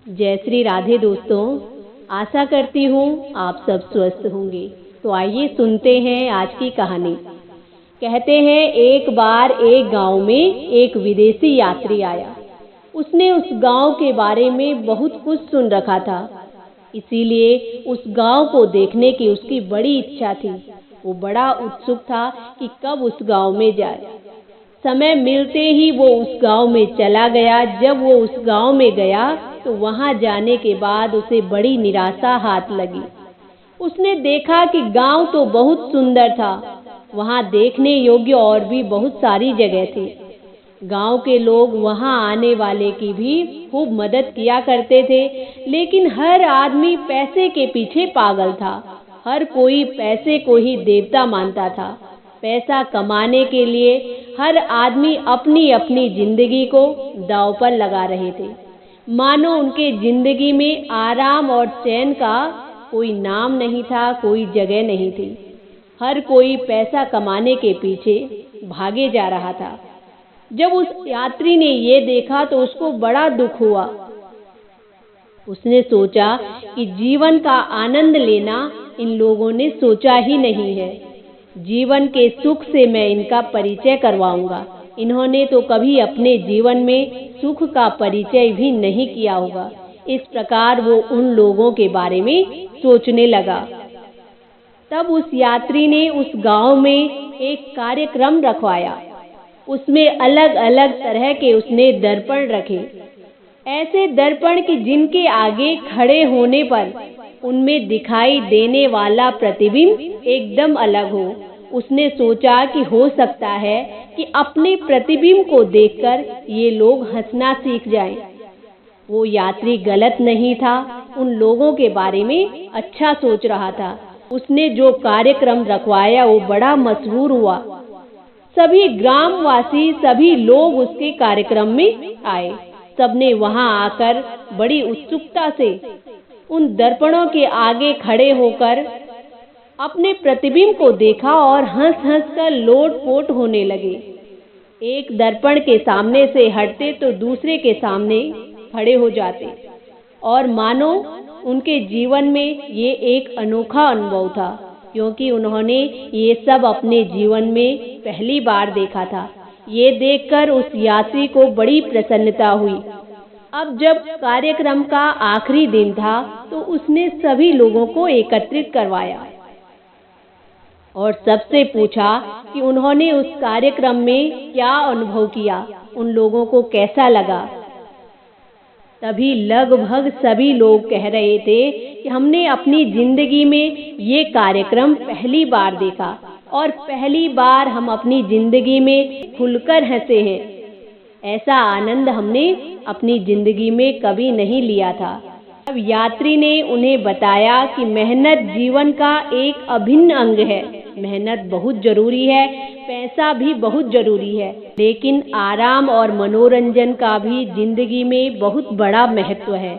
जय श्री राधे दोस्तों। आशा करती हूँ आप सब स्वस्थ होंगे। तो आइए सुनते हैं आज की कहानी। कहते हैं एक बार एक गांव में एक विदेशी यात्री आया। उसने उस गांव के बारे में बहुत कुछ सुन रखा था, इसीलिए उस गांव को देखने की उसकी बड़ी इच्छा थी। वो बड़ा उत्सुक था कि कब उस गांव में जाए। समय मिलते ही वो उस गांव में चला गया। जब वो उस गांव में गया तो वहां जाने के बाद उसे बड़ी निराशा हाथ लगी। उसने देखा कि गांव तो बहुत सुंदर था, वहां देखने योग्य और भी बहुत सारी जगह थी। गांव के लोग वहां आने वाले की भी खूब मदद किया करते थे, लेकिन हर आदमी पैसे के पीछे पागल था। हर कोई पैसे को ही देवता मानता था। पैसा कमाने के लिए हर आदमी अपनी अपनी जिंदगी को दांव पर लगा रहे थे, मानो उनके जिंदगी में आराम और चैन का कोई नाम नहीं था, कोई जगह नहीं थी। हर कोई पैसा कमाने के पीछे भागे जा रहा था। जब उस यात्री ने ये देखा तो उसको बड़ा दुख हुआ। उसने सोचा कि जीवन का आनंद लेना इन लोगों ने सोचा ही नहीं है। जीवन के सुख से मैं इनका परिचय करवाऊंगा। इन्होंने तो कभी अपने जीवन में सुख का परिचय भी नहीं किया होगा। इस प्रकार वो उन लोगों के बारे में सोचने लगा। तब उस यात्री ने उस गांव में एक कार्यक्रम रखवाया। उसमें अलग अलग तरह के उसने दर्पण रखे, ऐसे दर्पण कि जिनके आगे खड़े होने पर उनमें दिखाई देने वाला प्रतिबिंब एकदम अलग हो। उसने सोचा कि हो सकता है कि अपने प्रतिबिंब को देखकर ये लोग हंसना सीख जाएं। वो यात्री गलत नहीं था, उन लोगों के बारे में अच्छा सोच रहा था। उसने जो कार्यक्रम रखवाया वो बड़ा मशहूर हुआ। सभी ग्रामवासी, सभी लोग उसके कार्यक्रम में आए। सबने वहां आकर बड़ी उत्सुकता से उन दर्पणों के आगे खड़े होकर अपने प्रतिबिंब को देखा और हंस हंस कर लोटपोट होने लगे। एक दर्पण के सामने से हटते तो दूसरे के सामने खड़े हो जाते और मानो उनके जीवन में ये एक अनोखा अनुभव था, क्योंकि उन्होंने ये सब अपने जीवन में पहली बार देखा था। ये देखकर उस यात्री को बड़ी प्रसन्नता हुई। अब जब कार्यक्रम का आखिरी दिन था तो उसने सभी लोगों को एकत्रित करवाया और सबसे पूछा कि उन्होंने उस कार्यक्रम में क्या अनुभव किया, उन लोगों को कैसा लगा। तभी लगभग सभी लोग कह रहे थे कि हमने अपनी जिंदगी में ये कार्यक्रम पहली बार देखा और पहली बार हम अपनी जिंदगी में खुलकर हंसे हैं। ऐसा आनंद हमने अपनी जिंदगी में कभी नहीं लिया था। अब यात्री ने उन्हें बताया कि मेहनत जीवन का एक अभिन्न अंग है। मेहनत बहुत जरूरी है, पैसा भी बहुत जरूरी है, लेकिन आराम और मनोरंजन का भी जिंदगी में बहुत बड़ा महत्व है।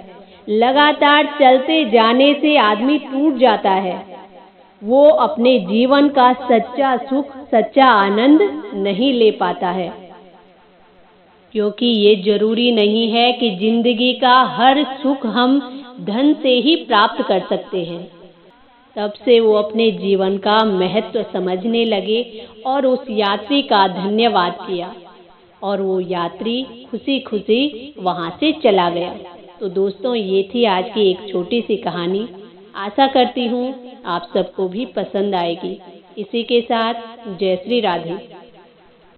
लगातार चलते जाने से आदमी टूट जाता है। वो अपने जीवन का सच्चा सुख, सच्चा आनंद नहीं ले पाता है, क्योंकि ये जरूरी नहीं है कि जिंदगी का हर सुख हम धन से ही प्राप्त कर सकते हैं। तब से वो अपने जीवन का महत्व समझने लगे और उस यात्री का धन्यवाद किया और वो यात्री खुशी खुशी वहां से चला गया। तो दोस्तों, ये थी आज की एक छोटी सी कहानी। आशा करती हूँ आप सबको भी पसंद आएगी। इसी के साथ जय श्री राधे।